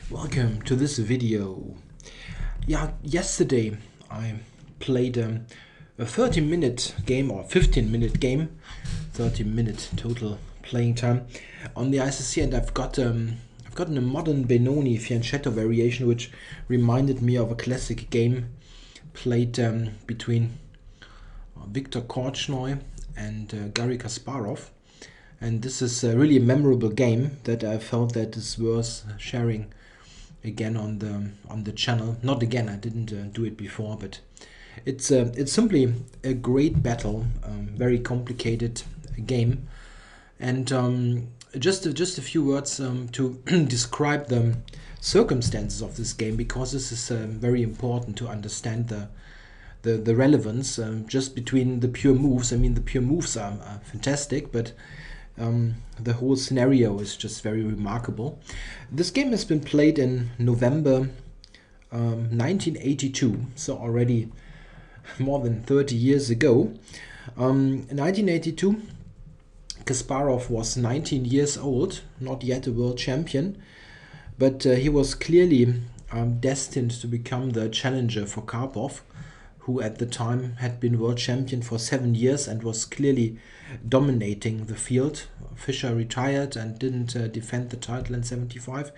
Welcome to this video. Yeah, yesterday I played a 30-minute game or 15-minute game, 30-minute total playing time on the ICC, and I've gotten a modern Benoni fianchetto variation, which reminded me of a classic game played between Viktor Kortschnoi and Garry Kasparov. And this is really a memorable game that I felt that is worth sharing again on the channel. Not again, I didn't do it before, but it's simply a great battle, very complicated game, and just a few words to describe the circumstances of this game, because this is very important to understand the relevance just between the pure moves. I mean, the pure moves are fantastic, but the whole scenario is just very remarkable. This game has been played in November 1982, so already more than 30 years ago. In 1982, Kasparov was 19 years old, not yet a world champion, but he was clearly destined to become the challenger for Karpov, who at the time had been world champion for 7 years and was clearly dominating the field. Fischer retired and didn't defend the title in 75,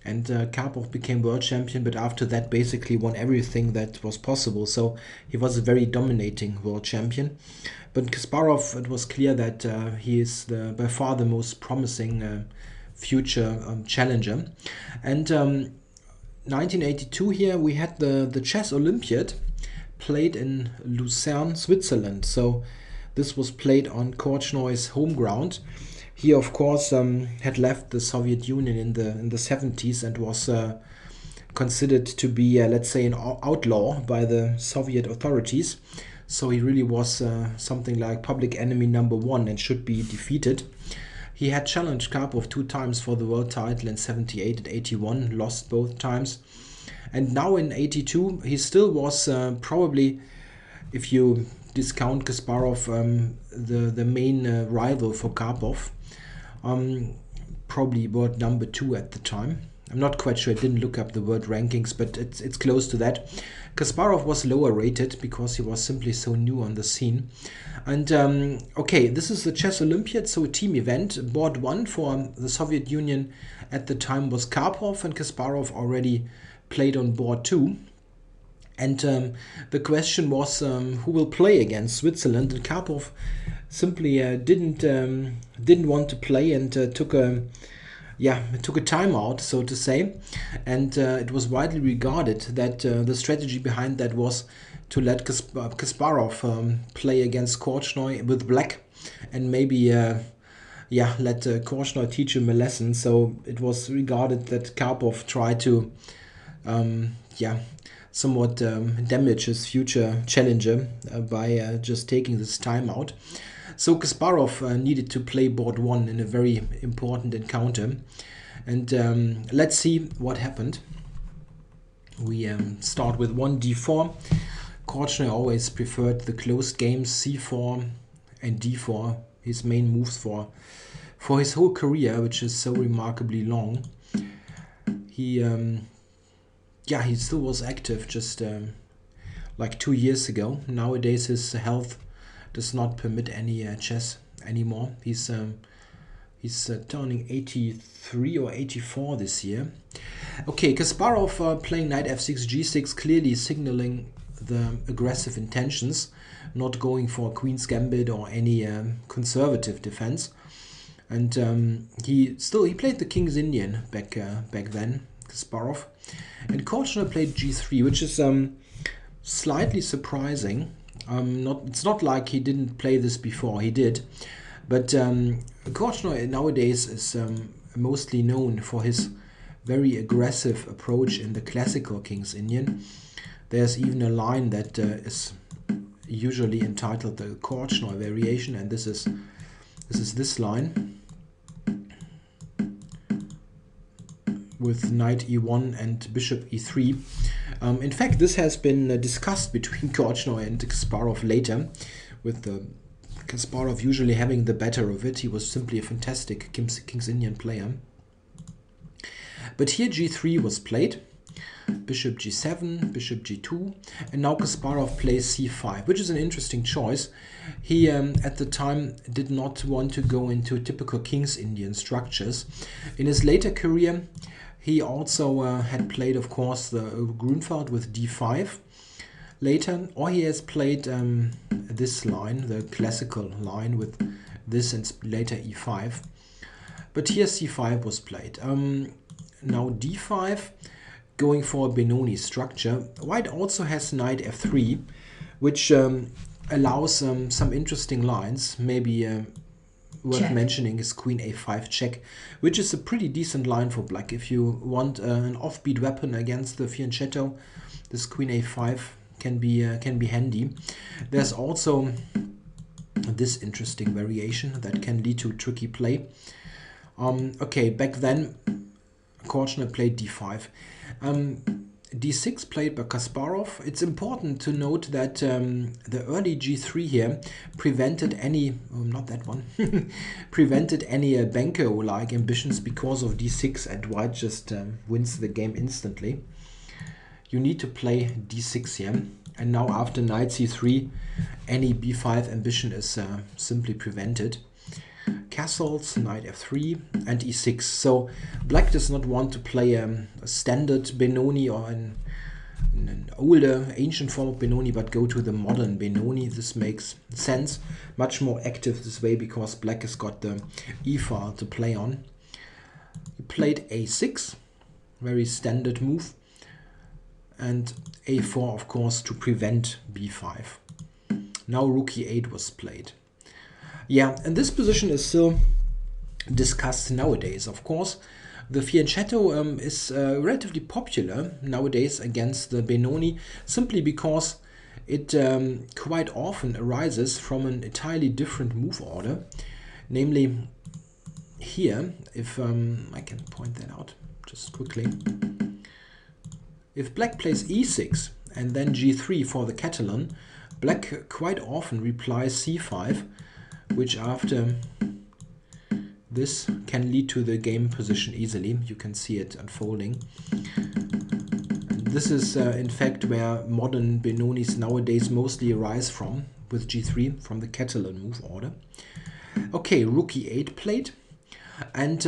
and Karpov became world champion, but after that basically won everything that was possible, so he was a very dominating world champion. But Kasparov, it was clear that he is by far the most promising future challenger. And 1982 here we had the Chess Olympiad played in Luzern, Switzerland. So this was played on Kortschnoi's home ground. He, of course, had left the Soviet Union in the 70s and was considered to be, let's say, an outlaw by the Soviet authorities. So he really was something like public enemy number one and should be defeated. He had challenged Karpov 2 times for the world title in 78 and 81, lost both times. And now in 82, he still was probably, if you discount Kasparov, the main rival for Karpov. Probably world number 2 at the time. I'm not quite sure, I didn't look up the world rankings, but it's close to that. Kasparov was lower rated because he was simply so new on the scene. And okay, this is the Chess Olympiad, so a team event. Board 1 for the Soviet Union at the time was Karpov, and Kasparov already played on board 2. And the question was who will play against Switzerland, and Karpov simply didn't want to play and took a timeout, so to say. And it was widely regarded that the strategy behind that was to let Kasparov play against Kortschnoi with black, and maybe let Kortschnoi teach him a lesson. So it was regarded that Karpov tried to somewhat damage his future challenger by just taking this time out. So Kasparov needed to play board 1 in a very important encounter. And let's see what happened. We start with 1d4. Kortschnoi always preferred the closed games, c4 and d4, his main moves for his whole career, which is so remarkably long. He still was active just like 2 years ago. Nowadays his health does not permit any chess anymore. He's turning 83 or 84 this year. Okay, Kasparov playing knight f6, g6, clearly signaling the aggressive intentions, not going for a queen's gambit or any conservative defense. And he played the King's Indian back then, Kasparov. And Kortschnoi played g3, which is slightly surprising. It's not like he didn't play this before, he did. But Kortschnoi nowadays is mostly known for his very aggressive approach in the classical King's Indian. There's even a line that is usually entitled the Kortschnoi variation, and this is this line with knight e1 and bishop e3. In fact, this has been discussed between Kortschnoi and Kasparov later, with Kasparov usually having the better of it. He was simply a fantastic King's Indian player. But here g3 was played, bishop g7, bishop g2, and now Kasparov plays c5, which is an interesting choice. He at the time did not want to go into typical King's Indian structures. In his later career, he also had played, of course, the Grunfeld with d5 later, or he has played this line, the classical line with this and later e5. But here c5 was played. Now d5, going for a Benoni structure. White also has knight f3, which allows some interesting lines. Maybe worth mentioning is queen a5 check, which is a pretty decent line for black. If you want an offbeat weapon against the fianchetto, this queen a5 can be handy. There's also this interesting variation that can lead to a tricky play. Okay, back then Kortschnoi played d5. d6 played by Kasparov. It's important to note that the early g3 here prevented any, not that one, prevented any Benko-like ambitions because of d6, and white just wins the game instantly. You need to play d6 here, and now after knight c3, any b5 ambition is simply prevented. Castles, knight f3, and e6. So black does not want to play a standard Benoni or an older, ancient form of Benoni, but go to the modern Benoni. This makes sense. Much more active this way because black has got the e-file to play on. He played a6, very standard move, and a4, of course, to prevent b5. Now rook e8 was played. Yeah, and this position is still discussed nowadays. Of course, the fianchetto is relatively popular nowadays against the Benoni, simply because it quite often arises from an entirely different move order. Namely, here, if I can point that out just quickly. If black plays e6 and then g3 for the Catalan, black quite often replies c5, which after this can lead to the game position easily. You can see it unfolding. And this is in fact where modern Benonis nowadays mostly arise from, with g3 from the Catalan move order. Okay, rook e8 played. And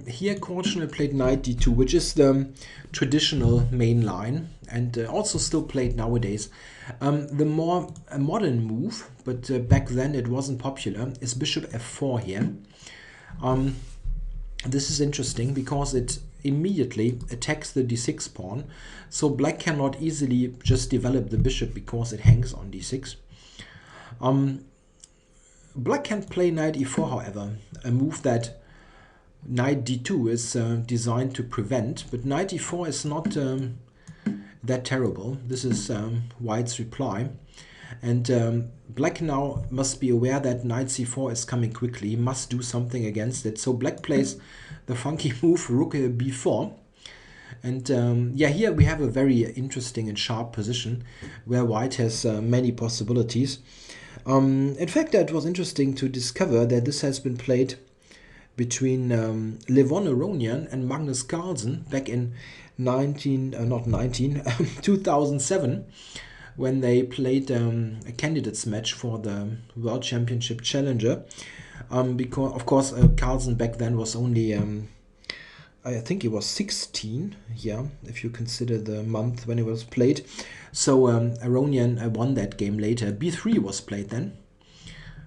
here Kortschnoi played knight d2, which is the traditional main line, and also still played nowadays. The more modern move, but back then it wasn't popular, is bishop f4 here. This is interesting because it immediately attacks the d6 pawn, so black cannot easily just develop the bishop because it hangs on d6. Black can play knight e4, however, a move that knight d2 is designed to prevent, but knight e4 is not that terrible. This is white's reply, and black now must be aware that knight c4 is coming quickly. He must do something against it. So black plays the funky move rook b4, and yeah, here we have a very interesting and sharp position where white has many possibilities. In fact, it was interesting to discover that this has been played between Levon Aronian and Magnus Carlsen back in 2007, when they played a candidates match for the World Championship Challenger. Because, of course, Carlsen back then was only, I think he was 16, yeah, if you consider the month when it was played. So Aronian won that game later. b3 was played then,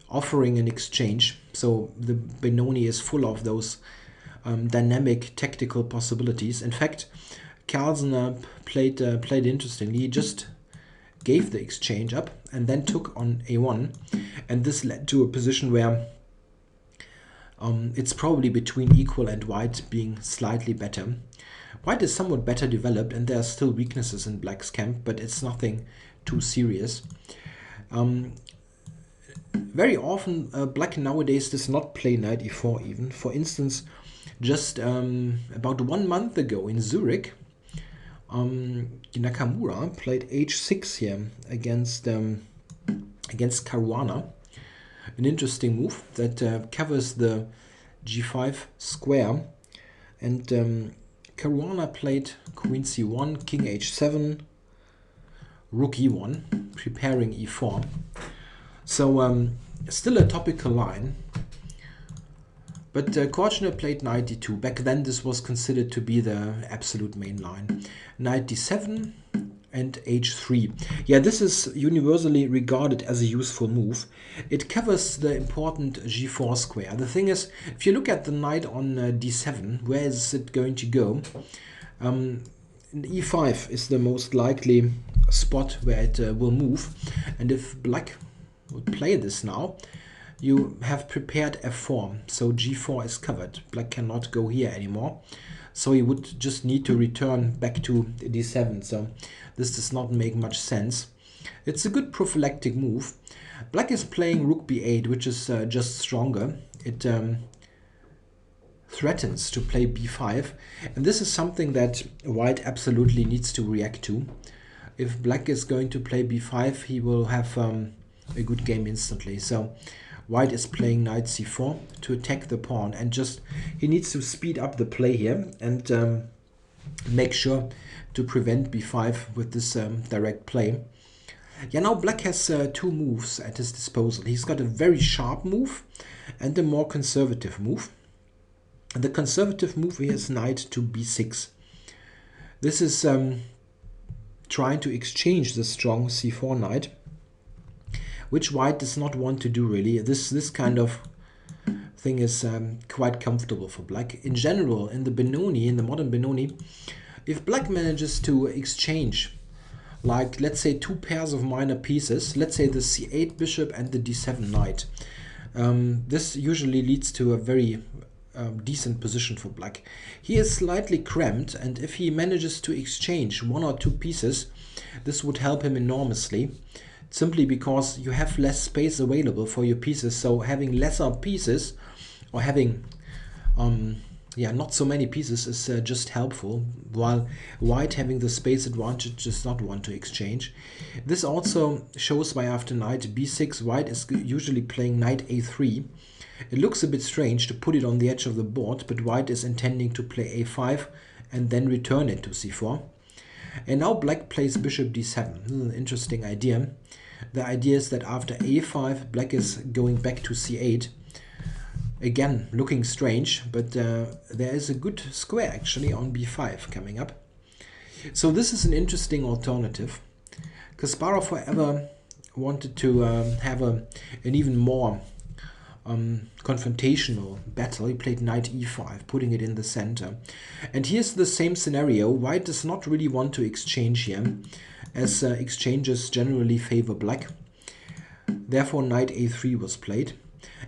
offering an exchange. So the Benoni is full of those dynamic tactical possibilities. In fact, Carlsen played interestingly. He just gave the exchange up and then took on a1, and this led to a position where it's probably between equal and white being slightly better. White is somewhat better developed, and there are still weaknesses in black's camp, but it's nothing too serious. Very often black nowadays does not play knight e4 even. For instance, just about 1 month ago in Zurich, Nakamura played h6 here against Caruana. An interesting move that covers the g5 square, and Caruana played queen c1, king h7, rook e1, preparing e4. So still a topical line. But Kortschnoi played knight d2. Back then this was considered to be the absolute main line. Knight d7 and h3. Yeah, this is universally regarded as a useful move. It covers the important g4 square. The thing is, if you look at the knight on d7, where is it going to go? E5 is the most likely spot where it will move. And if black would play this now, you have prepared f4, so g4 is covered. Black cannot go here anymore, so he would just need to return back to d7. So this does not make much sense. It's a good prophylactic move. Black is playing rook b8, which is just stronger. It threatens to play b5, and this is something that white absolutely needs to react to. If black is going to play b5, he will have a good game instantly. So white is playing knight c4 to attack the pawn, and just he needs to speed up the play here and make sure to prevent b5 with this direct play. Yeah, now black has two moves at his disposal. He's got a very sharp move and a more conservative move. And the conservative move here is knight to b6. This is trying to exchange the strong c4 knight, which white does not want to do really. This kind of thing is quite comfortable for black. In general, in the Benoni, in the modern Benoni, if black manages to exchange, like let's say two pairs of minor pieces, let's say the c8 bishop and the d7 knight, this usually leads to a very decent position for black. He is slightly cramped, and if he manages to exchange one or two pieces, this would help him enormously, simply because you have less space available for your pieces. So having lesser pieces, or having not so many pieces, is just helpful, while white, having the space advantage, does not want to exchange. This also shows why after knight b6 white is usually playing knight a3. It looks a bit strange to put it on the edge of the board, but white is intending to play a5 and then return it to c4. And now black plays bishop d7. This is an interesting idea. The idea is that after a5, black is going back to c8. Again, looking strange, but there is a good square actually on b5 coming up. So this is an interesting alternative. Kasparov, however, wanted to have an even more confrontational battle. He played knight e5, putting it in the center. And here's the same scenario. White does not really want to exchange here, as exchanges generally favor black. Therefore knight a3 was played.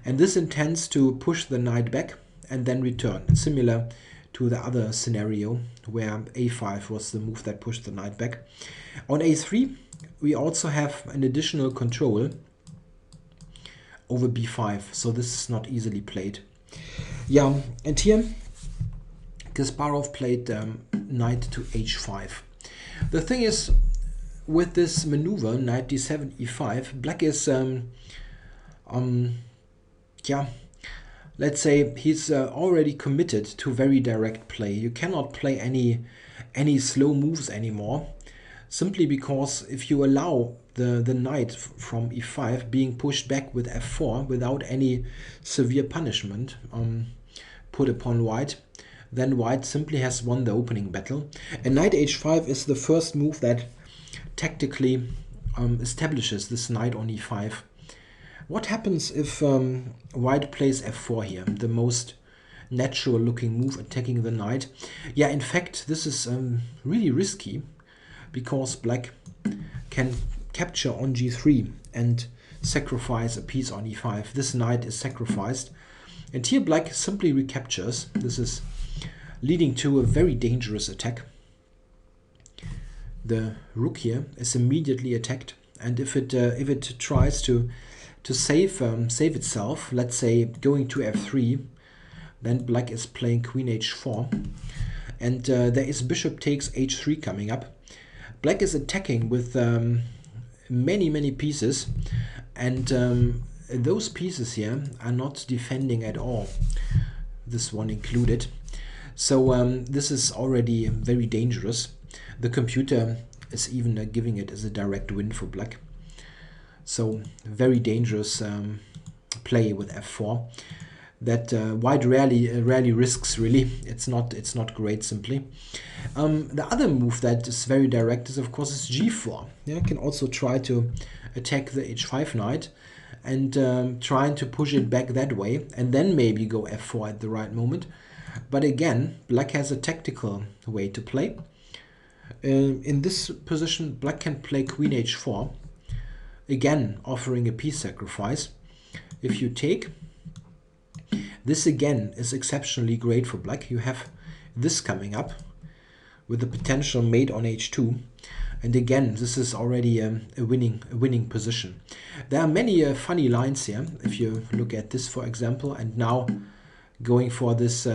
And this intends to push the knight back and then return, similar to the other scenario where a5 was the move that pushed the knight back. On a3 we also have an additional control over b5, so this is not easily played. Yeah, and here Kasparov played knight to h5. The thing is, with this maneuver, knight d7, e5, black is, let's say he's already committed to very direct play. You cannot play any slow moves anymore, simply because if you allow the knight from e5 being pushed back with f4 without any severe punishment put upon white, then white simply has won the opening battle. And knight h5 is the first move that tactically establishes this knight on e5. What happens if white plays f4 here, the most natural looking move, attacking the knight? Yeah, in fact, this is really risky, because black can capture on g3 and sacrifice a piece on e5. This knight is sacrificed, and here black simply recaptures. This is leading to a very dangerous attack. The rook here is immediately attacked, and if it tries to save itself, let's say going to f3, then black is playing queen h4, and there is bishop takes h3 coming up. Black is attacking with many pieces, and those pieces here are not defending at all, this one included. So this is already very dangerous. The computer is even giving it as a direct win for black. So very dangerous play with f4 that white rarely risks. Really, it's not great simply. The other move that is very direct is of course is g4. Yeah, can also try to attack the h5 knight and trying to push it back that way, and then maybe go f4 at the right moment. But again, black has a tactical way to play. In this position, black can play queen h4, again offering a piece sacrifice. If you take, this again is exceptionally great for black. You have this coming up with the potential mate on h2. And again, this is already a winning position. There are many funny lines here. If you look at this, for example, and now going for this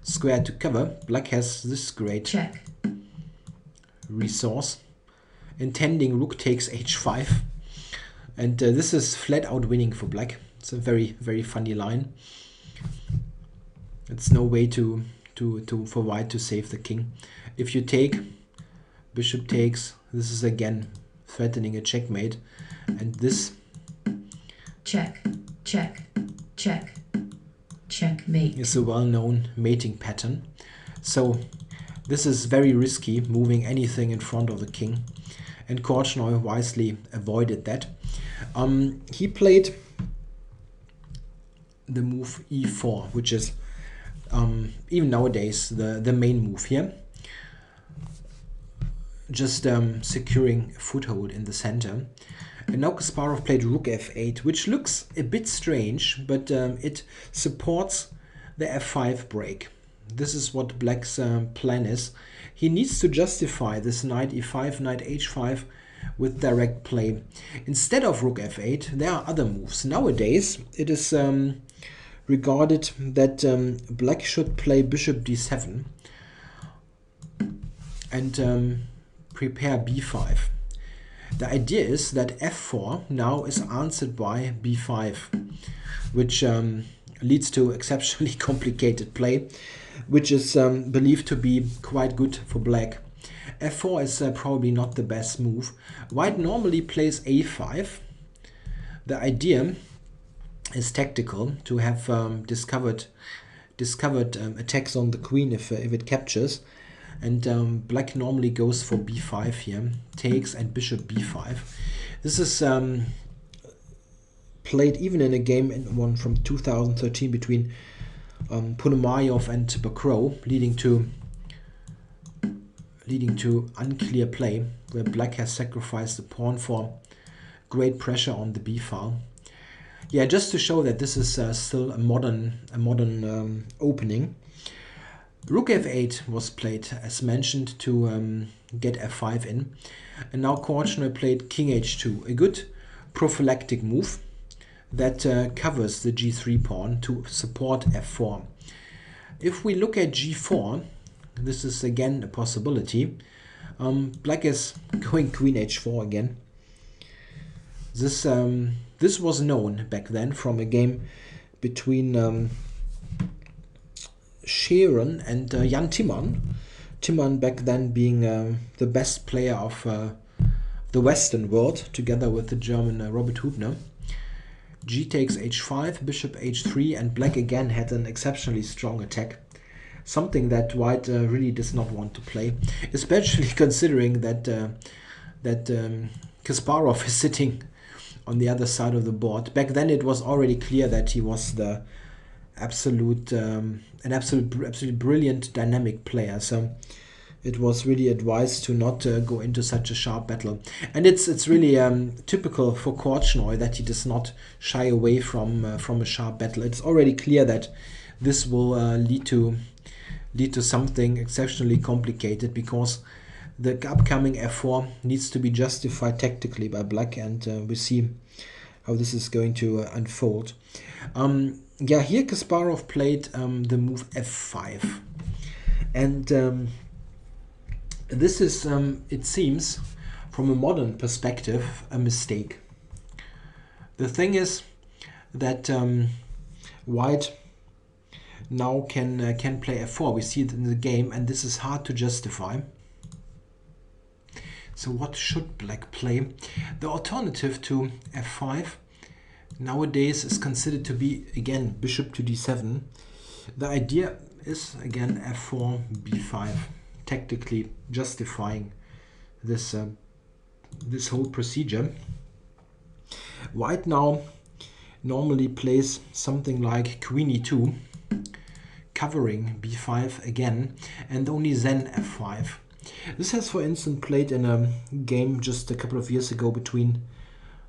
square to cover, black has this great check resource, intending rook takes h5. And this is flat out winning for black. It's a very, very funny line. It's no way for white to save the king. If you take, bishop takes, this is again threatening a checkmate. And this check, check, check, checkmate is a well-known mating pattern. So this is very risky, moving anything in front of the king. And Kortschnoi wisely avoided that. He played the move e4, which is even nowadays the main move here. Just securing a foothold in the center. And now Kasparov played rook f8, which looks a bit strange, but it supports the f5 break. This is what black's plan is. He needs to justify this knight e5, knight h5 with direct play. Instead of rook f8, there are other moves. Nowadays, it is regarded that black should play bishop d7 and prepare b5. The idea is that f4 now is answered by b5, which leads to exceptionally complicated play, which is believed to be quite good for black. f4 is probably not the best move. White normally plays a5. The idea is tactical, to have discovered attacks on the queen if it captures. And black normally goes for b5 here, takes and bishop b5. This is played even in a game one from 2013 between Ponomarev and Bakro, leading to unclear play, where black has sacrificed the pawn for great pressure on the b file. Yeah, just to show that this is still a modern opening. Rook f8 was played, as mentioned, to get f5 in. And now Kortschnoi played king h2, a good prophylactic move that covers the g3 pawn to support f4. If we look at g4, this is again a possibility. Black is going queen h4 again. This was known back then from a game between Sharon and Jan Timman. Timman back then being the best player of the Western world, together with the German Robert Hubner. G takes h5, bishop h3, and black again had an exceptionally strong attack. Something that white really does not want to play, especially considering that Kasparov is sitting on the other side of the board. Back then it was already clear that he was the absolutely brilliant dynamic player. So it was really advised to not go into such a sharp battle. And it's really typical for Kortschnoi that he does not shy away from a sharp battle. It's already clear that this will lead to something exceptionally complicated, because the upcoming f4 needs to be justified tactically by black, and we see how this is going to unfold. Yeah, here Kasparov played the move f5, and this is, it seems, from a modern perspective, a mistake. The thing is that white now can play f4. We see it in the game, and this is hard to justify. So what should black play? The alternative to f5 nowadays is considered to be, again, bishop to d7. The idea is, again, f4, b5, tactically justifying this this whole procedure. White now normally plays something like queen e2, covering b5 again, and only then f5. This has, for instance, played in a game just a couple of years ago between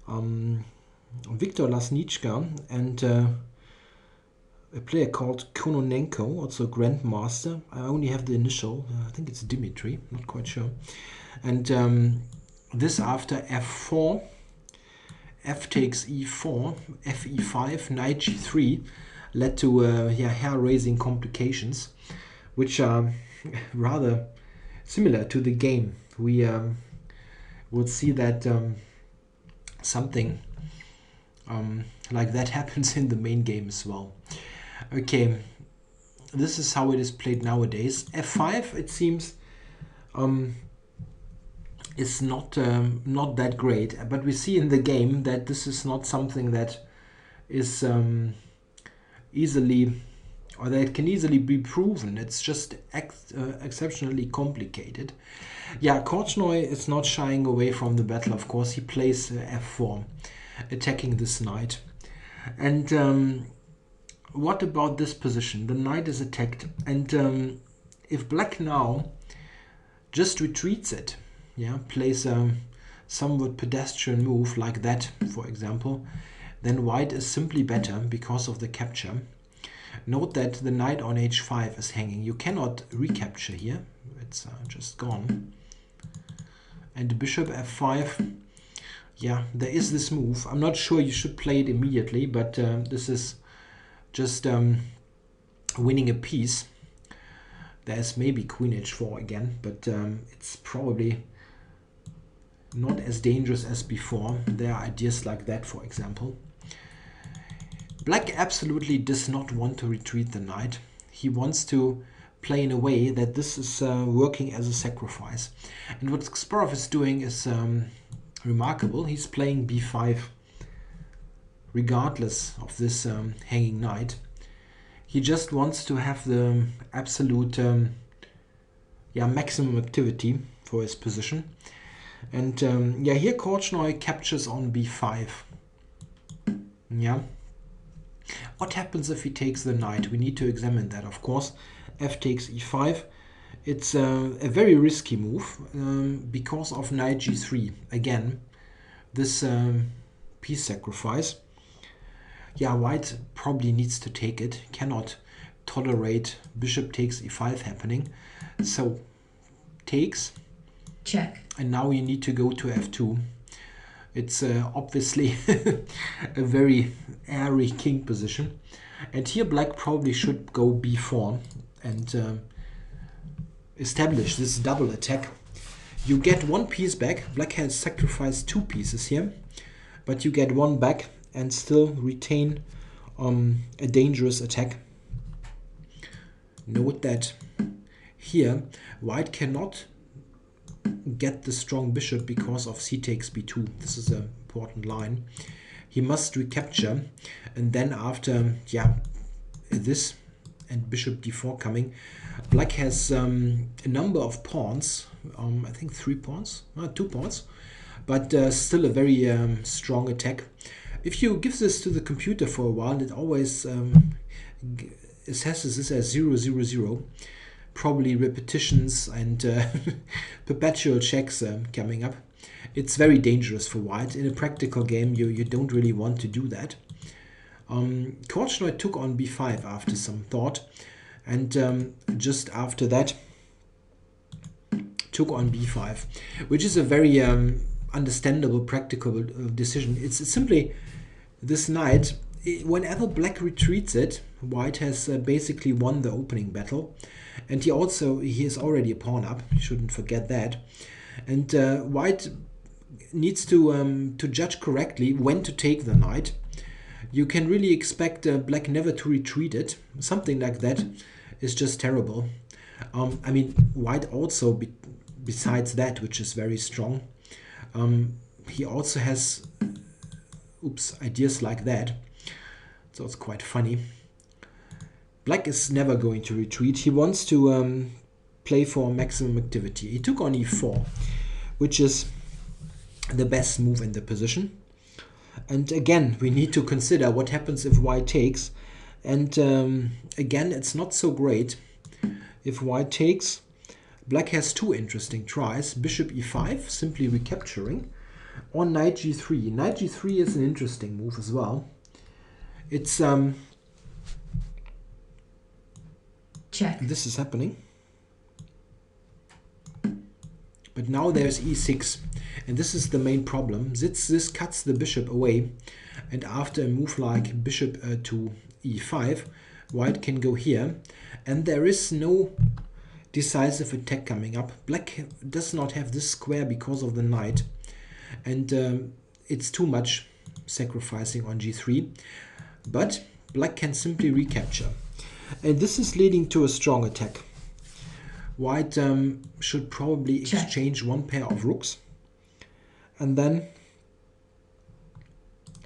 Viktor Lasnička and a player called Kononenko, also grandmaster. I only have the initial, I think it's Dimitri, not quite sure. And this after f4, f takes e4, f e5, knight g3 led to hair-raising complications, which are rather similar to the game. We would see that something like that happens in the main game as well. Okay, this is how it is played nowadays. f5, it seems, is not that great, but we see in the game that this is not something that is easily, or that can easily be proven. It's just exceptionally complicated. Yeah, Kortschnoi is not shying away from the battle, of course. He plays f4, attacking this knight. And what about this position? The knight is attacked, and if black now just retreats it, yeah, plays a somewhat pedestrian move like that, for example, then white is simply better because of the capture. Note that the knight on h5 is hanging. You cannot recapture here. It's just gone. And bishop f5. Yeah, there is this move. I'm not sure you should play it immediately, but this is just winning a piece. There's maybe queen h4 again, but it's probably not as dangerous as before. There are ideas like that, for example. Black absolutely does not want to retreat the knight. He wants to play in a way that this is working as a sacrifice. And what Kasparov is doing is remarkable. He's playing b5 regardless of this hanging knight. He just wants to have the absolute maximum activity for his position. And here Kortschnoi captures on b5. Yeah. What happens if he takes the knight? We need to examine that, of course. F takes e5. It's a very risky move because of knight g3. Again, this piece sacrifice. Yeah, white probably needs to take it. Cannot tolerate bishop takes e5 happening. So takes. Check. And now you need to go to f2. It's obviously a very airy king position. And here black probably should go b4 and establish this double attack. You get one piece back. Black has sacrificed two pieces here, but you get one back and still retain a dangerous attack. Note that here white cannot get the strong bishop because of c takes b2. This is an important line. He must recapture, and then after this and bishop d4 coming, black has a number of pawns. I think 2 pawns, but still a very strong attack. If you give this to the computer for a while, it always assesses this as 0, 0, 0. Probably repetitions and perpetual checks coming up. It's very dangerous for white. In a practical game, you don't really want to do that. Kortschnoi took on b5 after some thought, and just after that took on b5, which is a very understandable, practical decision. It's simply this knight. Whenever black retreats it, white has basically won the opening battle. And he is already a pawn up. You shouldn't forget that. And white needs to judge correctly when to take the knight. You can really expect black never to retreat it. Something like that is just terrible. I mean, white also, besides that, which is very strong, he also has ideas like that. So it's quite funny. Black is never going to retreat. He wants to play for maximum activity. He took on e4, which is the best move in the position. And again, we need to consider what happens if white takes. And again, it's not so great. If white takes, black has two interesting tries. Bishop e5, simply recapturing, or knight g3. Knight g3 is an interesting move as well. It's check. This is happening. But now there's e6, and this is the main problem. This cuts the bishop away, and after a move like bishop to e5, white can go here, and there is no decisive attack coming up. Black does not have this square because of the knight, and it's too much sacrificing on g3, but black can simply recapture, and this is leading to a strong attack. White should probably exchange one pair of rooks, and then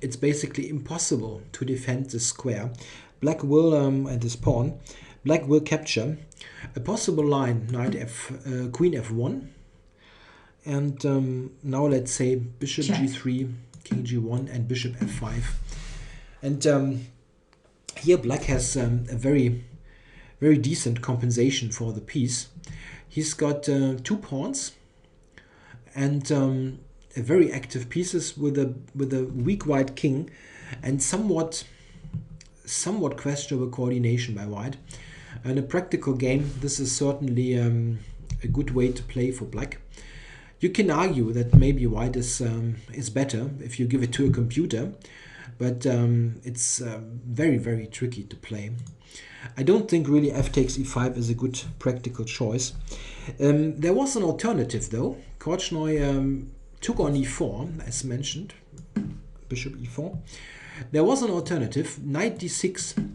it's basically impossible to defend this square. Black will, and this pawn, black will capture. A possible line, queen f1, and now let's say bishop g3, king g1, and bishop f5. And here black has a very decent compensation for the piece. He's got 2 pawns and very active pieces with a weak white king and somewhat questionable coordination by white. In a practical game, this is certainly a good way to play for black. You can argue that maybe white is better if you give it to a computer, but it's very tricky to play. I don't think really f takes e5 is a good practical choice. There was an alternative though. Kortschnoi took on e4, as mentioned, bishop e4. There was an alternative, knight d6,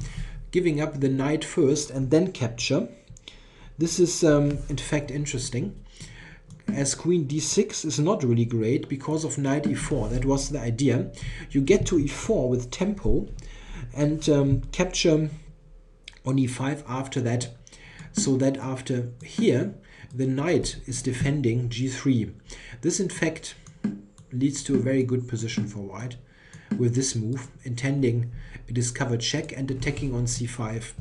giving up the knight first and then capture. This is in fact interesting, as queen d6 is not really great because of knight e4. That was the idea. You get to e4 with tempo and capture on e5 after that, so that after here the knight is defending g3. This in fact leads to a very good position for white with this move, intending a discovered check and attacking on c5.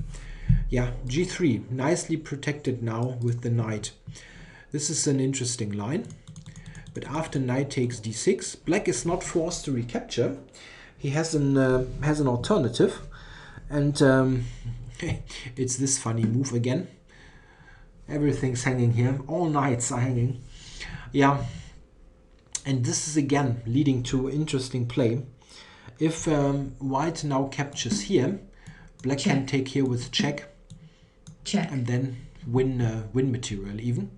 Yeah, g3 nicely protected now with the knight. This is an interesting line, but after knight takes d6, black is not forced to recapture. He has an alternative, and it's this funny move again. Everything's hanging here. All knights are hanging. Yeah. And this is again leading to interesting play. If white now captures here, black can take here with check. And then win material even.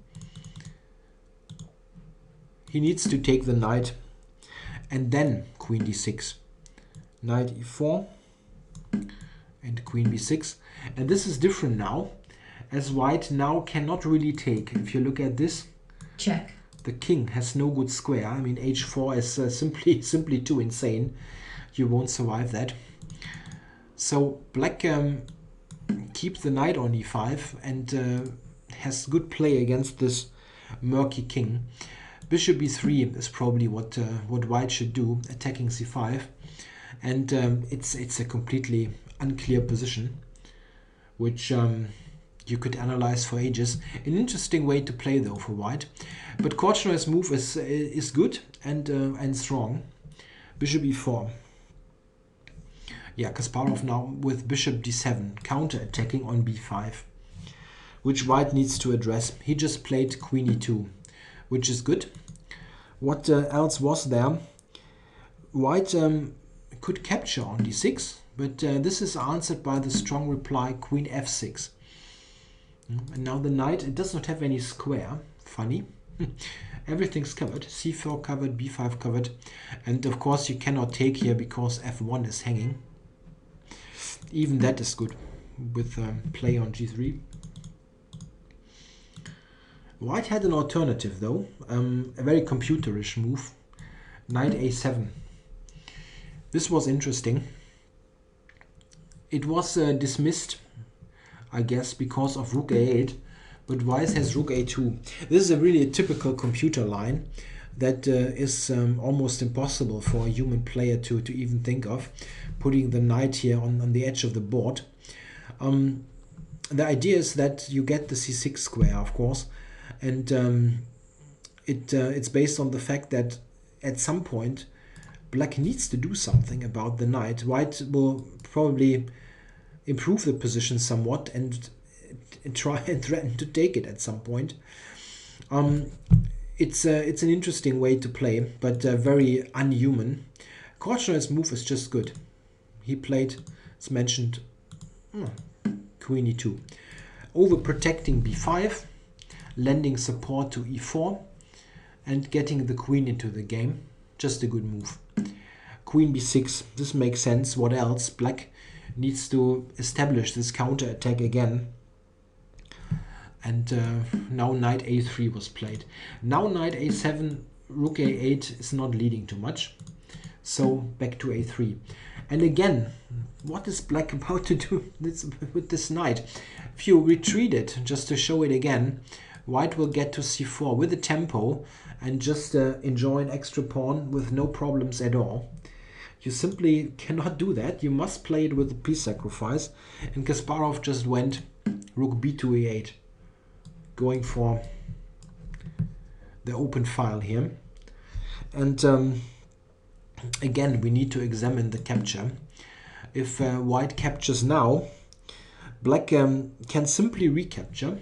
He needs to take the knight. And then queen d6. Knight e4. And queen b6. And this is different now, as white now cannot really take. If you look at this, check. The king has no good square. I mean, h4 is simply too insane. You won't survive that. So black keeps the knight on e5 and has good play against this murky king. Bishop e3 is probably what white should do, attacking c5, and it's a completely unclear position, which you could analyze for ages. An interesting way to play though for white, but Kortschnoi's move is good and strong. Bishop e4. Yeah, Kasparov now with bishop d7, counter-attacking on b5, which white needs to address. He just played queen e2, which is good. What else was there? White could capture on d6, but this is answered by the strong reply queen f6. And now the knight, it does not have any square. Funny. Everything's covered. c4 covered, b5 covered. And of course you cannot take here because f1 is hanging. Even that is good with play on g3. White had an alternative though, a very computerish move, knight a7. This was interesting. It was dismissed, I guess, because of rook a8, but White has rook a2. This is a really typical computer line that is almost impossible for a human player to even think of, putting the knight here on the edge of the board. The idea is that you get the c6 square, of course, and it's based on the fact that at some point Black needs to do something about the knight. White will probably improve the position somewhat and try and threaten to take it at some point. It's an interesting way to play, but very unhuman. Kortschnoi's move is just good. He played, as mentioned, queen e2, overprotecting b5, lending support to e4, and getting the queen into the game. Just a good move. Queen b6, this makes sense. What else? Black needs to establish this counter attack again. And now knight a3 was played. Now knight a7, rook a8 is not leading too much. So back to a3. And again, what is Black about to do with this knight? If you retreat it, just to show it again, White will get to c4 with a tempo and just enjoy an extra pawn with no problems at all. You simply cannot do that. You must play it with a piece sacrifice. And Kasparov just went rook b to e8, going for the open file here. And again, we need to examine the capture. If White captures now, Black can simply recapture,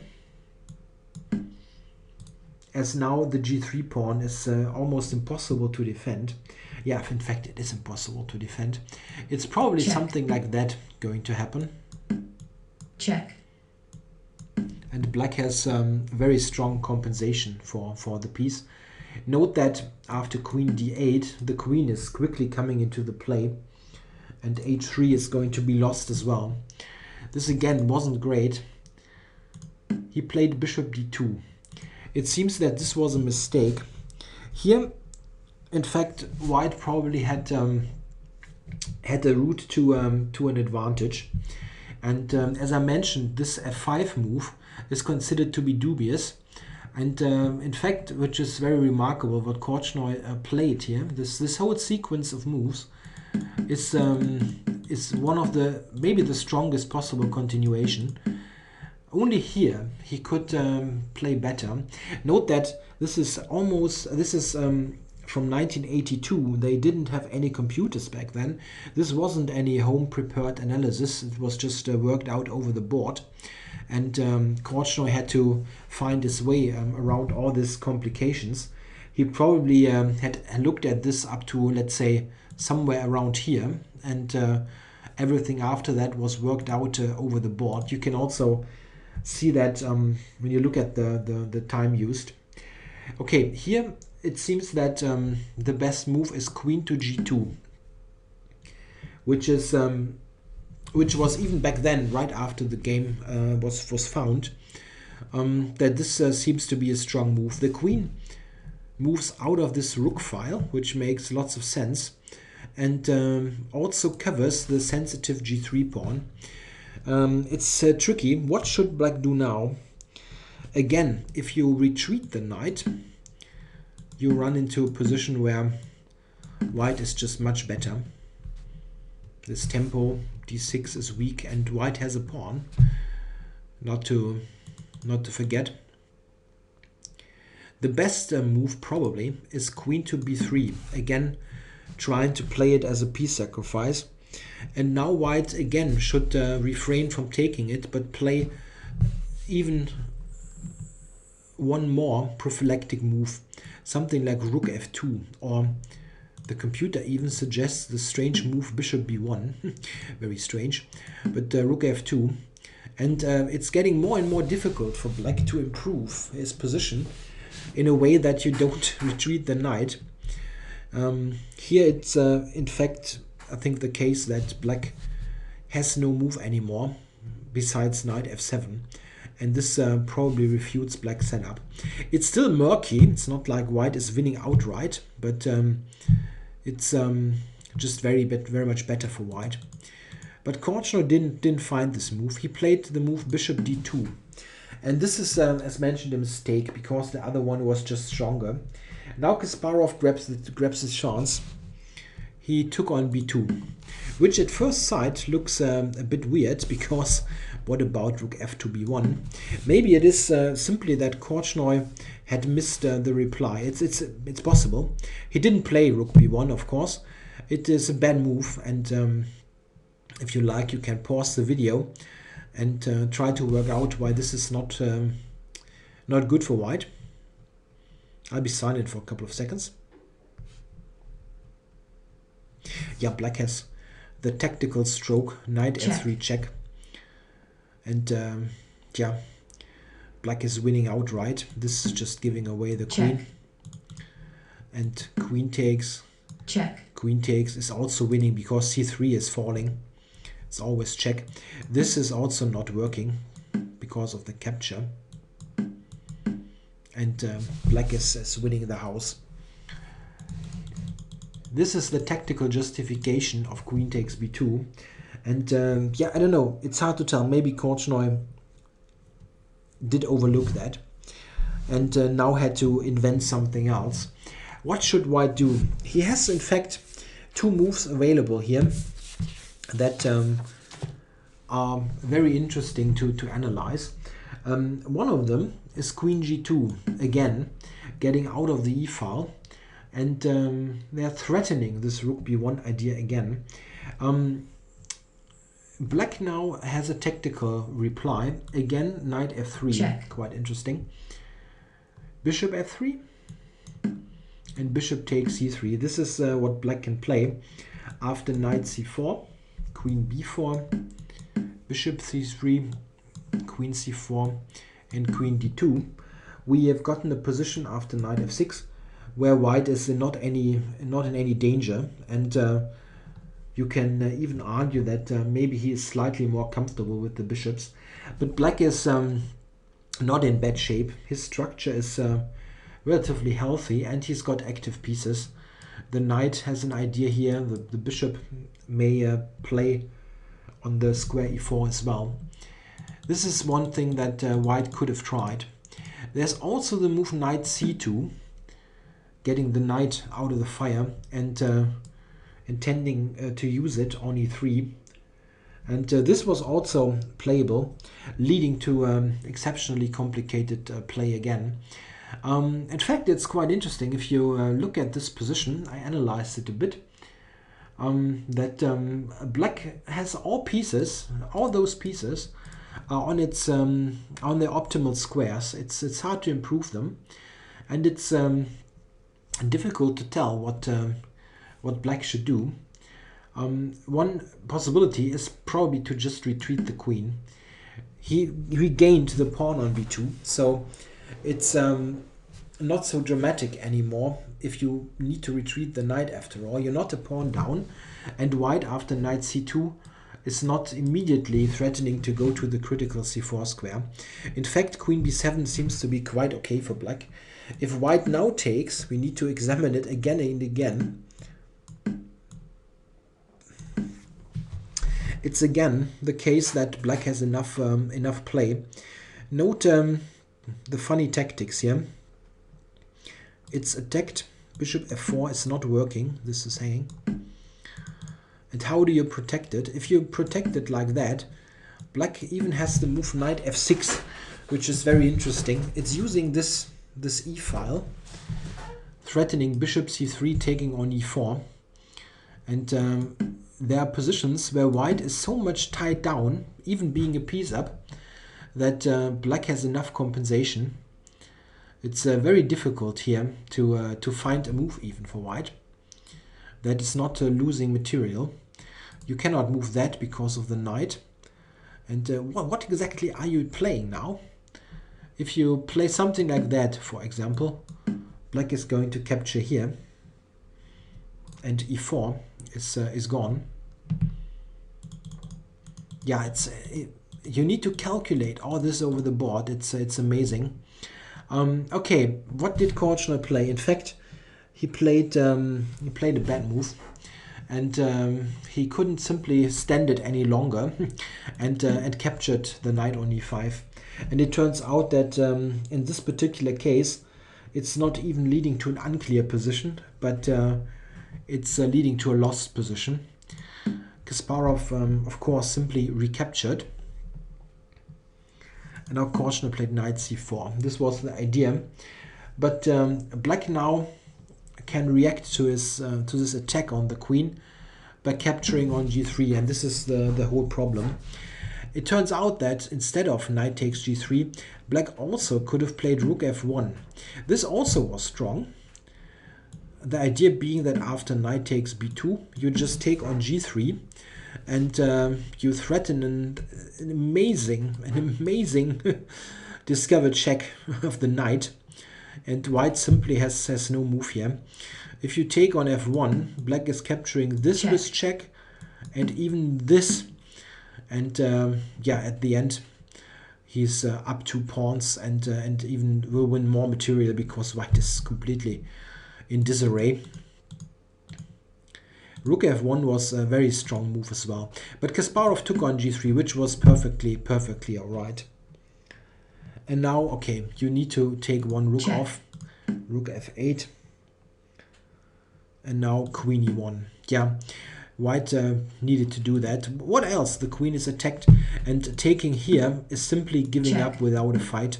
as now the g3 pawn is almost impossible to defend. Yeah, in fact, it is impossible to defend. It's probably Check. something like that going to happen. Check. And Black has very strong compensation for the piece. Note that after queen d8, the queen is quickly coming into the play, and h3 is going to be lost as well. This again wasn't great. He played bishop d2. It seems that this was a mistake. Here, in fact, White probably had a route to an advantage. And as I mentioned, this f5 move is considered to be dubious. And in fact, which is very remarkable, what Kortschnoi played here, this whole sequence of moves is one of the, maybe the strongest possible continuation. Only here he could play better. Note that this is from 1982. They didn't have any computers back then. This wasn't any home prepared analysis. It was just worked out over the board. And Kortschnoi had to find his way around all these complications. He probably had looked at this up to, let's say, somewhere around here. And everything after that was worked out over the board. You can also see that when you look at the time used. Okay, here it seems that the best move is queen to g2, which was even back then, right after the game was found, that this seems to be a strong move. The queen moves out of this rook file, which makes lots of sense, and also covers the sensitive g3 pawn. It's tricky. What should Black do now? Again, if you retreat the knight, you run into a position where White is just much better. This tempo d6 is weak, and White has a pawn. Not to forget. The best move probably is queen to b3. Again, trying to play it as a piece sacrifice. And now White again should refrain from taking it, but play even one more prophylactic move, something like rook f2, or the computer even suggests the strange move bishop b1, very strange, but rook f2. And it's getting more and more difficult for Black to improve his position in a way that you don't retreat the knight. Here it's in fact, I think, the case that Black has no move anymore besides knight f7, and this probably refutes black's setup. It's still murky. It's not like white is winning outright, but it's just very much better for white. But Kortschnoi didn't find this move. He played the move bishop d2, and this is, as mentioned, a mistake because the other one was just stronger. Now Kasparov grabs his chance. He took on b2, which at first sight looks a bit weird, because what about rook f2 b1? Maybe it is simply that Kortschnoi had missed the reply. It's possible. He didn't play rook b1, of course. It is a bad move, and if you like, you can pause the video and try to work out why this is not good for white. I'll be silent for a couple of seconds. Yeah, black has the tactical stroke, knight f3 check. And yeah, black is winning outright. This is just giving away the queen. And queen takes. Check. Queen takes is also winning because c3 is falling. It's always check. This is also not working because of the capture. And black is winning the house. This is the tactical justification of queen takes b2. And yeah, I don't know. It's hard to tell. Maybe Kortschnoi did overlook that and now had to invent something else. What should white do? He has, in fact, two moves available here that are very interesting to analyze. One of them is queen g2, again, getting out of the e-file. And they're threatening this rook b1 idea again. Black now has a tactical reply. Again, knight f3. Check. Quite interesting. Bishop f3. And bishop takes c3. This is what black can play. After knight c4, queen b4, bishop c3, queen c4, and queen d2. We have gotten a position after knight f6 where white is not in any danger, and you can even argue that maybe he is slightly more comfortable with the bishops. But black is not in bad shape. His structure is relatively healthy, and he's got active pieces. The knight has an idea here. The bishop may play on the square e4 as well. This is one thing that white could have tried. There's also the move knight c2, getting the knight out of the fire and intending to use it on e3. And this was also playable, leading to exceptionally complicated play again. In fact, it's quite interesting. If you look at this position, I analyzed it a bit, that black has all those pieces on their optimal squares. It's hard to improve them, and it's difficult to tell what black should do. One possibility is probably to just retreat the queen. He regained the pawn on b2, so it's not so dramatic anymore if you need to retreat the knight. After all, you're not a pawn down, and white after knight c2 is not immediately threatening to go to the critical c4 square. In fact, queen b7 seems to be quite okay for black. If white now takes, we need to examine it again and again. It's again the case that black has enough play. Note the funny tactics here. It's attacked. Bishop f4 is not working. This is hanging. And how do you protect it? If you protect it like that, black even has the move knight f6, which is very interesting. It's using this e-file, threatening bishop c3 taking on e4. And there are positions where white is so much tied down, even being a piece up, that black has enough compensation. It's very difficult here to find a move even for white that is not losing material. You cannot move that because of the knight. And what exactly are you playing now? If you play something like that, for example, black is going to capture here, and e4 is gone. yeah, you need to calculate all this over the board. It's amazing. Okay, what did Kortschnoi play? In fact, he played a bad move, and he couldn't simply stand it any longer, and captured the knight on e5. And it turns out that in this particular case, it's not even leading to an unclear position, but it's leading to a lost position. Kasparov, of course, simply recaptured. And now Kortschnoi played knight c4. This was the idea. But black now can react to this attack on the queen by capturing on g3. And this is the whole problem. It turns out that instead of knight takes g3, black also could have played rook f1. This also was strong. The idea being that after knight takes b2, you just take on g3, and you threaten an amazing discovered check of the knight, and white simply has no move here. If you take on f1, black is capturing this with check, and even this, and yeah, at the end he's up 2 pawns, and even will win more material because white is completely in disarray. Rook f1 was a very strong move as well. But Kasparov took on g3, which was perfectly alright. And now, okay, you need to take one rook off. Rook f8. And now queen e1. Yeah, white needed to do that. What else? The queen is attacked, and taking here is simply giving up without a fight.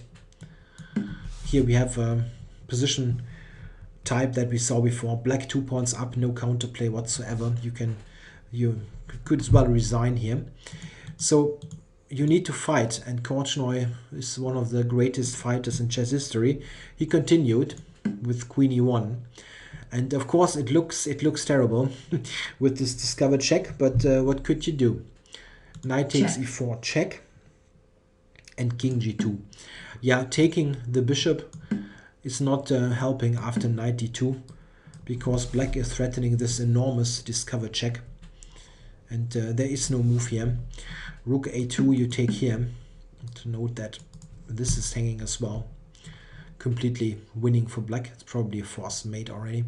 Here we have a position type that we saw before. Black 2 pawns up, no counterplay whatsoever. You could as well resign here. So you need to fight, and Kortschnoi is one of the greatest fighters in chess history. He continued with queen e1, and of course it looks terrible with this discovered check. But what could you do? Knight takes e4 check, and king g2. Yeah, taking the bishop is not helping after knight d2, because black is threatening this enormous discovered check, and there is no move here. Rook a2 you take here. To note that this is hanging as well. Completely winning for black. It's probably a forced mate already.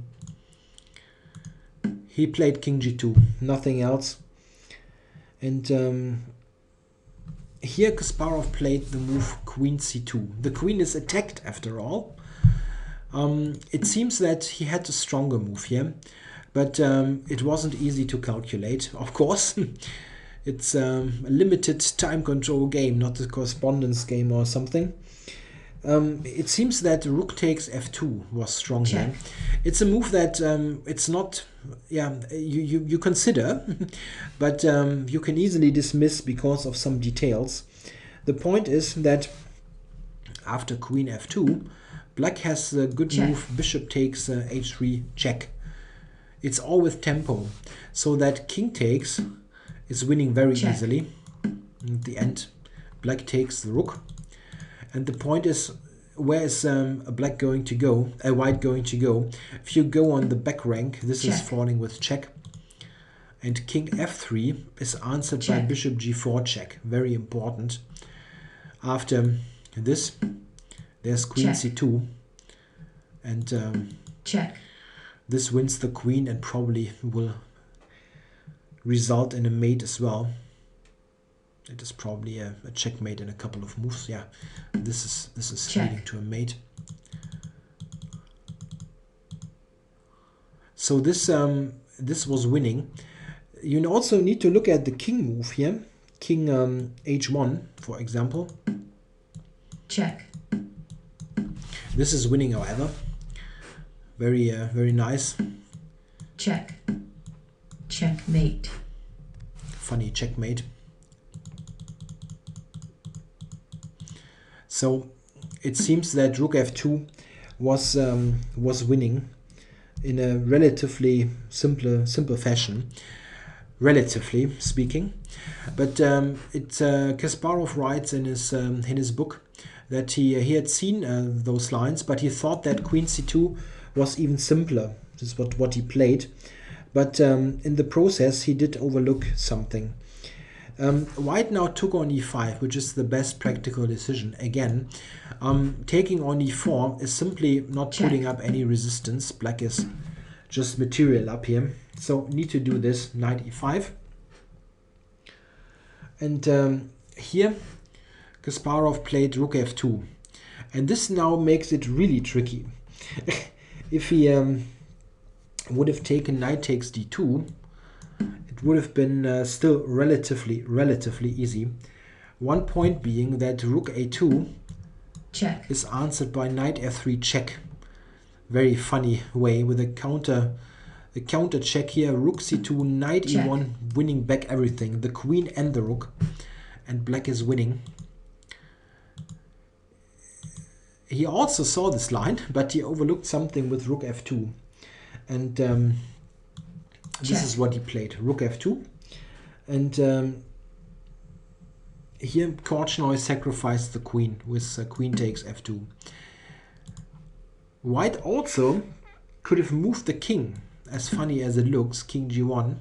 He played king g2, nothing else. And here Kasparov played the move queen c2. The queen is attacked after all. It seems that he had a stronger move here, but it wasn't easy to calculate, of course. It's a limited time control game, not a correspondence game or something. It seems that rook takes f2 was strong here. It's a move that it's not, yeah, you consider, but you can easily dismiss because of some details. The point is that after queen f2, black has a good move, bishop takes h3 check. It's all with tempo, so that king takes is winning very easily. At the end, black takes the rook. And the point is, where is black going to go, white going to go? If you go on the back rank, this is falling with check. And king f3 is answered by bishop g4 check. Very important. After this, there's queen c2. And this wins the queen and probably will result in a mate as well. It is probably a checkmate in a couple of moves. Yeah, this is leading to a mate. So this was winning. You also need to look at the king move here. King h1, for example. Check. This is winning, however. Very nice. Check. Checkmate. Funny checkmate. So it seems that rook f2 was winning in a relatively simple fashion, relatively speaking. But Kasparov writes in his book that he had seen those lines, but he thought that queen c2 was even simpler. This is what he played. But in the process, he did overlook something. White now took on e5, which is the best practical decision. Again, taking on e4 is simply not putting up any resistance. Black is just material up here. So need to do this, knight e5. And here Kasparov played rook f2. And this now makes it really tricky. If he would have taken knight takes d2, it would have been still relatively easy. One point being that rook a2 check is answered by knight f3 check. Very funny way with a counter check here. Rook c2, knight check. e1, winning back everything, the queen and the rook, and black is winning. He also saw this line, but he overlooked something with rook f2. And this is what he played, rook f2. And here Kortschnoi sacrificed the queen with queen takes f2. White also could have moved the king, as funny as it looks, king g1.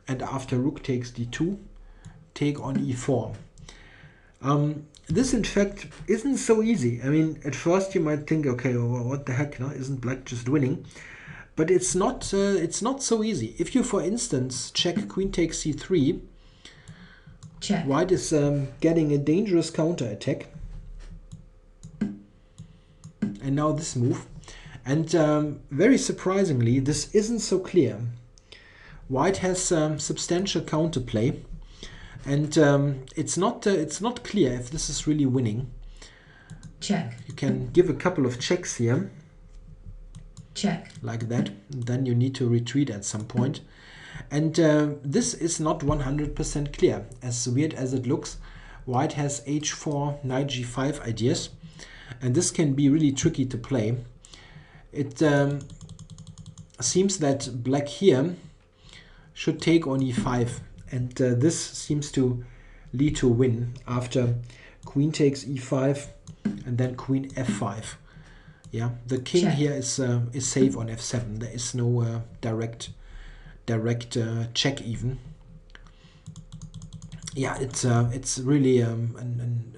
And after rook takes d2, take on e4. This in fact isn't so easy. I mean, at first you might think, okay, well, what the heck, no? Isn't black just winning? But it's not so easy. If you, for instance, check queen takes c3, check. white is getting a dangerous counter attack. And now this move. And very surprisingly, this isn't so clear. White has substantial counterplay. And it's not clear if this is really winning. Check. You can give a couple of checks here. Check. Like that. And then you need to retreat at some point. And this is not 100% clear. As weird as it looks, white has h4, knight g5 ideas. And this can be really tricky to play. It seems that black here should take on e5. And this seems to lead to a win after queen takes e5 and then queen f5. Yeah, the king check. here is safe on f7. There is no direct check even. Yeah, it's really an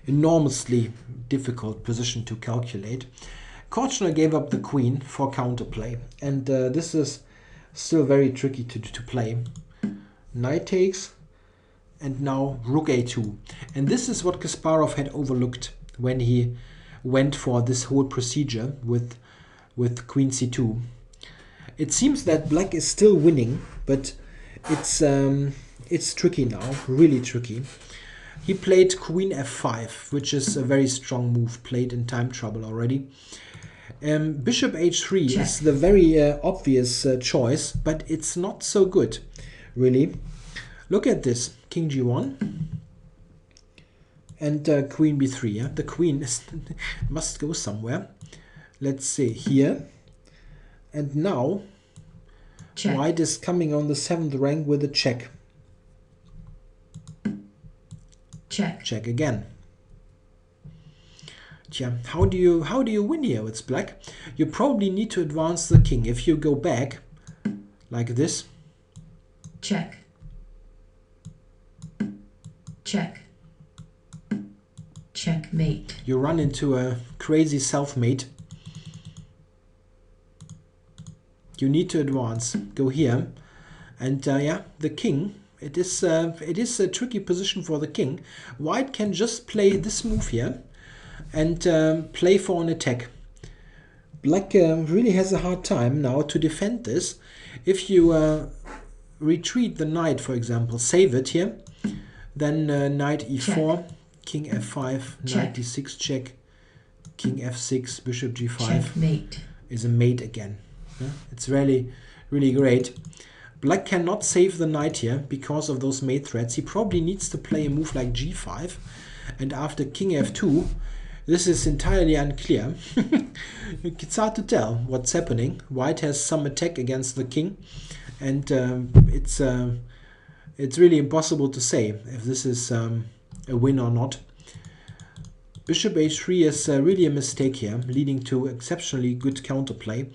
enormously difficult position to calculate. Kortschnoi gave up the queen for counterplay, and this is still very tricky to play. Knight takes, and now rook a2. And this is what Kasparov had overlooked when he went for this whole procedure with queen c2. It seems that black is still winning, but it's tricky now, really tricky. He played queen f5, which is a very strong move, played in time trouble already. Bishop h3 check. is the very obvious choice, but it's not so good. Really, look at this, king g1 and queen b3. Yeah? The queen must go somewhere. Let's see here. And now check. white is coming on the 7th rank with a check. Check. Check again. Yeah, how do you win here with black? You probably need to advance the king. If you go back like this. Check. Check. Checkmate. You run into a crazy self-mate. You need to advance. Go here. And yeah, the king. It is a tricky position for the king. White can just play this move here and play for an attack. Black really has a hard time now to defend this. If you retreat the knight, for example, save it here, then knight e4, check. King f5, check. knight d6 check, king f6, bishop g5 checkmate. Is a mate again. Yeah? It's really great. Black cannot save the knight here because of those mate threats. He probably needs to play a move like g5, and after king f2, this is entirely unclear. It's hard to tell what's happening. White has some attack against the king, and it's really impossible to say if this is a win or not. Bishop h3 is really a mistake here, leading to exceptionally good counterplay.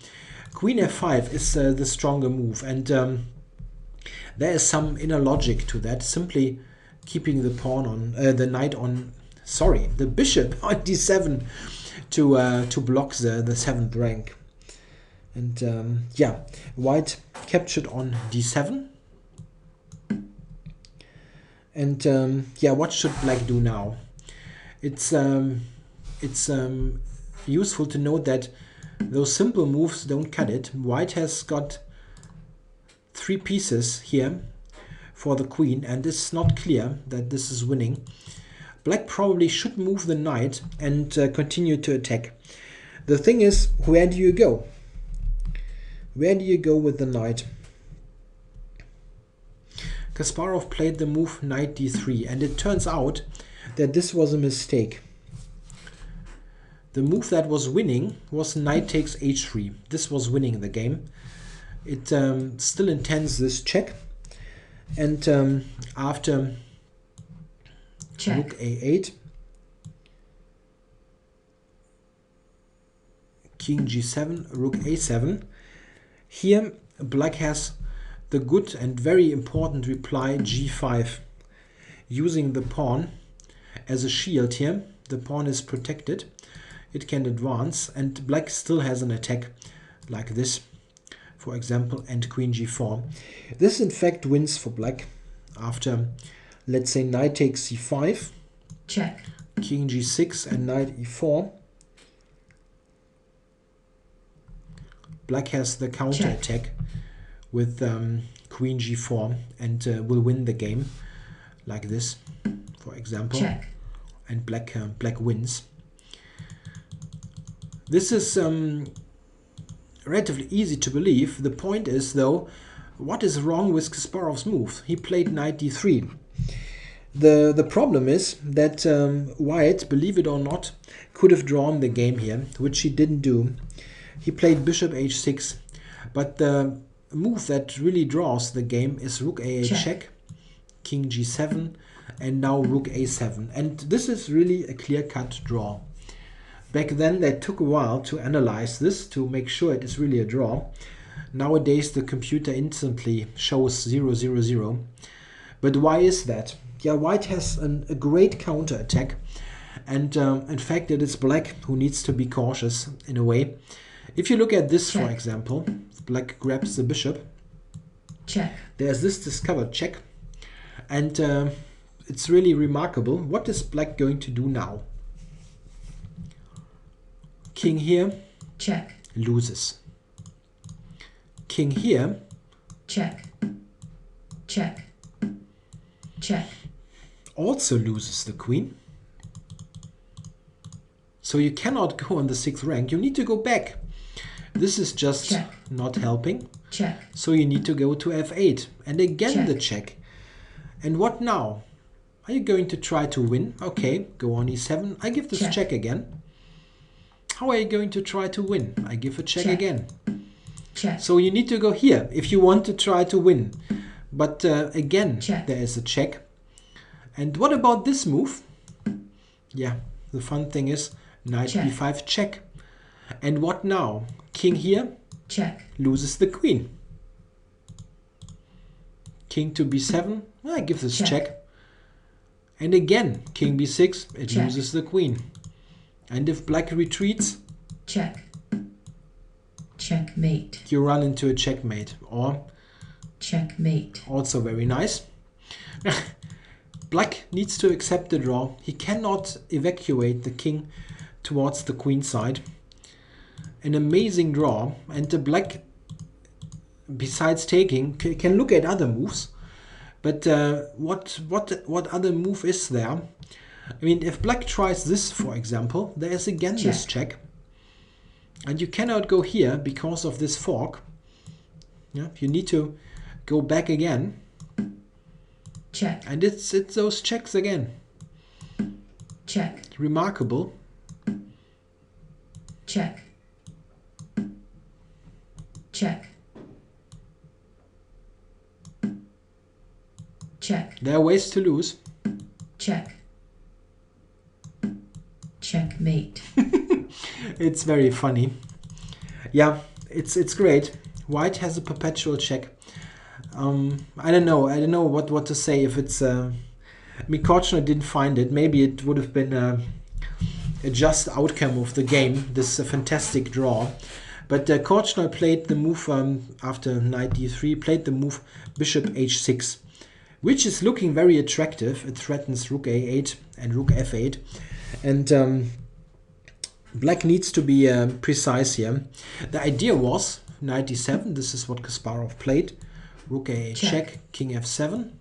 Queen f5 is the stronger move, and there is some inner logic to that. Simply keeping the pawn on the knight on, sorry, the bishop on d7 to block the 7th rank. And yeah, white captured on d7. And yeah, what should black do now? It's useful to note that those simple moves don't cut it. White has got 3 pieces here for the queen, and it's not clear that this is winning. Black probably should move the knight and continue to attack. The thing is, where do you go? Where do you go with the knight? Kasparov played the move knight d3, and it turns out that this was a mistake. The move that was winning was knight takes h3. This was winning the game. It still intends this check, and after Check. rook a8, king g7, rook a7, here black has the good and very important reply g5, using the pawn as a shield here. The pawn is protected, it can advance, and black still has an attack like this, for example, and queen g4. This in fact wins for black. After, let's say, knight takes c5, Check. king g6 and knight e4, black has the counter attack with queen g4 and will win the game like this, for example. Check. And black wins. This is relatively easy to believe. The point is, though, what is wrong with Kasparov's move? He played knight d3. The problem is that white, believe it or not, could have drawn the game here, which he didn't do. He played bishop h6, but the move that really draws the game is rook a8 check, king g7, and now rook a7. And this is really a clear-cut draw. Back then they took a while to analyze this to make sure it is really a draw. Nowadays the computer instantly shows 0, 0, 0. But why is that? Yeah, white has a great counter attack, and in fact it is black who needs to be cautious in a way. If you look at this, for example, black grabs the bishop. Check. There's this discovered check, and it's really remarkable. What is black going to do now? King here, Check. loses. King here, Check. Check. Check. also loses the queen. So you cannot go on the 6th rank. You need to go back. This is just not helping. Check. So you need to go to f8. And again the check. And what now? Are you going to try to win? Okay, go on e7. I give this check again. How are you going to try to win? I give a check again. Check. So you need to go here if you want to try to win. But again, there is a check. And what about this move? Yeah, the fun thing is knight b5 check. And what now? King here check. Loses the queen. King to b7. I give this check. And again, king b6. It loses the queen. And if black retreats, check. Checkmate. You run into a checkmate, or checkmate. Also very nice. Black needs to accept the draw. He cannot evacuate the king towards the queen side. An amazing draw, and the black, besides taking, can look at other moves. But what other move is there? I mean, if black tries this, for example, there is again this check. And you cannot go here because of this fork. Yeah, you need to go back again. Check. And it's those checks again. Check. Remarkable. Check. Check. Check. There are ways to lose. Check. Checkmate. It's very funny. Yeah, it's great. White has a perpetual check. I don't know what to say. If it's I mean, Kortschnoi didn't find it. Maybe it would have been a just outcome of the game, this fantastic draw. But Kortschnoi played the move after knight d3, played the move bishop h6, which is looking very attractive. It threatens rook a8 and rook f8. And black needs to be precise here. The idea was knight d7. This is what Kasparov played. Rook a8 check, king f7.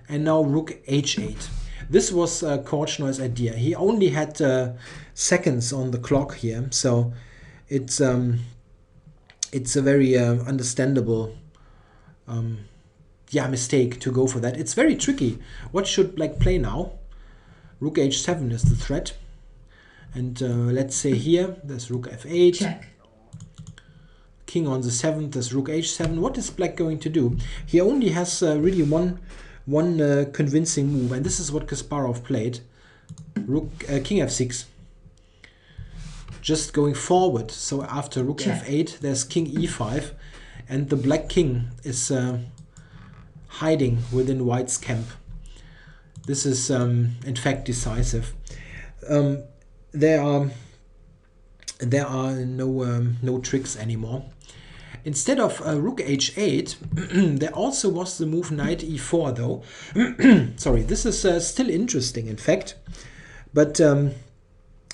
And now rook h8. This was Kortschnoi's idea. He only had seconds on the clock here, so it's a very understandable mistake to go for that. It's very tricky. What should black play now? Rook h7 is the threat. And let's say here, there's rook f8. Check. King on the 7th, there's rook h7. What is black going to do? He only has really one convincing move, and this is what Kasparov played. King f6. Just going forward. So after rook f8, there's king e5, and the black king is hiding within white's camp. This is in fact decisive. There are no tricks anymore. Instead of rook h8, there also was the move knight e4 though. Sorry, this is still interesting in fact, but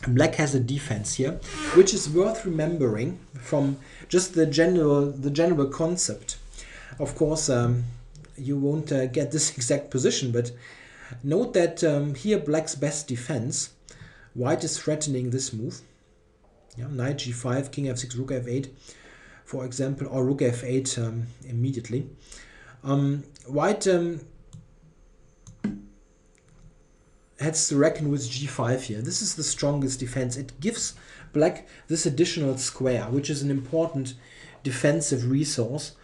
black has a defense here, which is worth remembering from just the general concept. Of course, you won't get this exact position, but note that here black's best defense. White is threatening this move. Yeah, knight g5, king f6, rook f8, for example, or rook f8 immediately. White has to reckon with g5 here. This is the strongest defense. It gives black this additional square, which is an important defensive resource.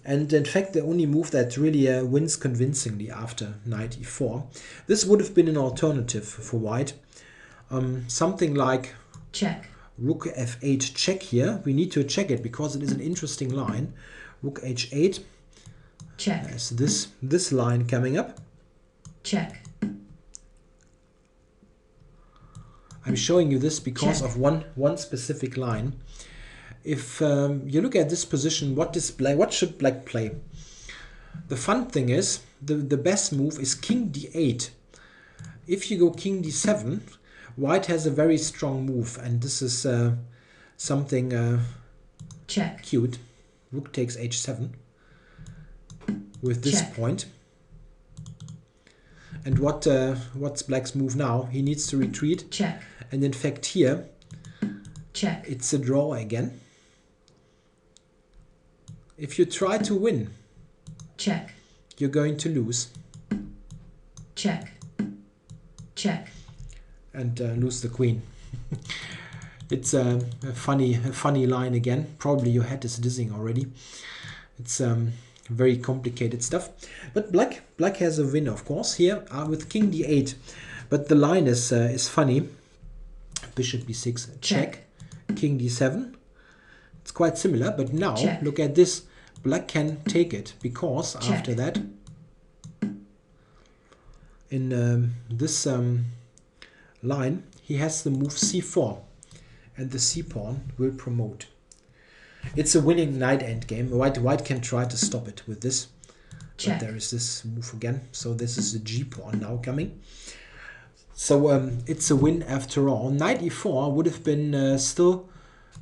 And in fact, the only move that really wins convincingly after knight e4. This would have been an alternative for white. Something like check. Rook f8 check here. We need to check it because it is an interesting line. Rook h8. Check. There's this line coming up. Check. I'm showing you this because Check. of one specific line. If you look at this position, what should black play? The fun thing is, the best move is king d8. If you go king d7, white has a very strong move, and this is something check. cute. Rook takes h7 with this Check. point. And what's black's move now? He needs to retreat. Check. And in fact here, Check. it's a draw again. If you try to win, Check. you're going to lose. Check. Check. And lose the queen. It's a funny line again. Probably you had this dissing already. It's very complicated stuff. But black has a win, of course, here with king d8. But the line is funny. Bishop b6, check. King d7. It's quite similar, but now check. Look at this. Black can take it because check. after that, in this line, he has the move c4, and the c pawn will promote. It's a winning knight endgame. White can try to stop it with this, check. but there is this move again. So this is the g pawn now coming. So it's a win after all. Knight e4 would have been still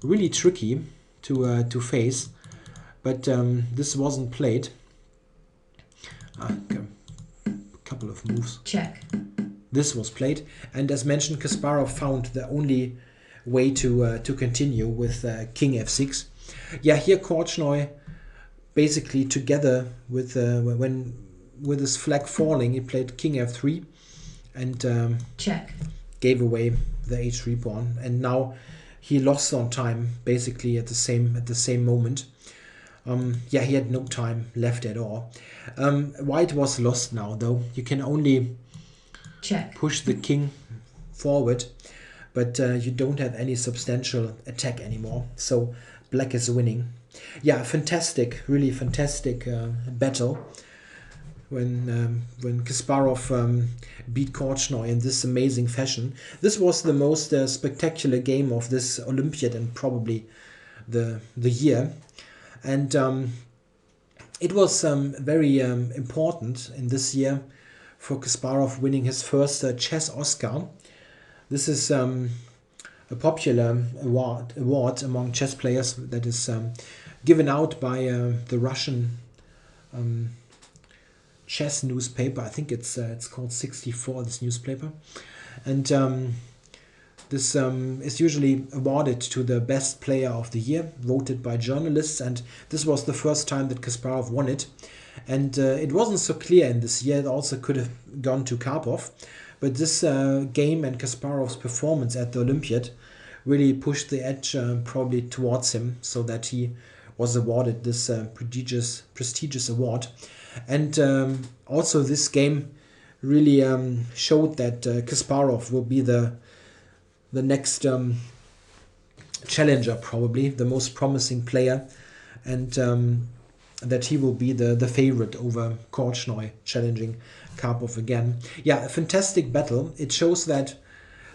really tricky to face, but this wasn't played. A couple of moves. Check. This was played, and as mentioned, Kasparov found the only way to continue with king f6. Yeah, here Kortschnoi basically together with with his flag falling, he played king f3 and check. Gave away the h3 pawn, and now he lost on time basically at the same moment. Yeah, he had no time left at all. White was lost now, though. You can only check. Push the king forward, but you don't have any substantial attack anymore. So black is winning. Yeah, fantastic, really fantastic battle when Kasparov beat Kortschnoi in this amazing fashion. This was the most spectacular game of this Olympiad and probably the year. And it was very important in this year for Kasparov winning his first chess Oscar. This is a popular award among chess players that is given out by the Russian chess newspaper. I think it's called 64, this newspaper. And this is usually awarded to the best player of the year, voted by journalists, and this was the first time that Kasparov won it. And it wasn't so clear in this year. It also could have gone to Karpov, but this game and Kasparov's performance at the Olympiad really pushed the edge probably towards him, so that he was awarded this prestigious award. And also this game really showed that Kasparov will be the next challenger, probably the most promising player, and that he will be the favorite over Kortschnoi, challenging Karpov again. Yeah, a fantastic battle. It shows that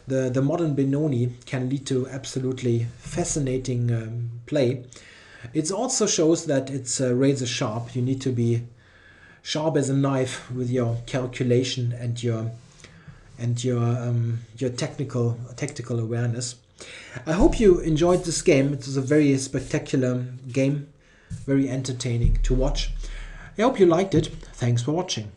the modern Benoni can lead to absolutely fascinating play. It also shows that it's razor sharp. You need to be sharp as a knife with your calculation and your tactical awareness. I hope you enjoyed this game. It was a very spectacular game, very entertaining to watch. I hope you liked it. Thanks for watching.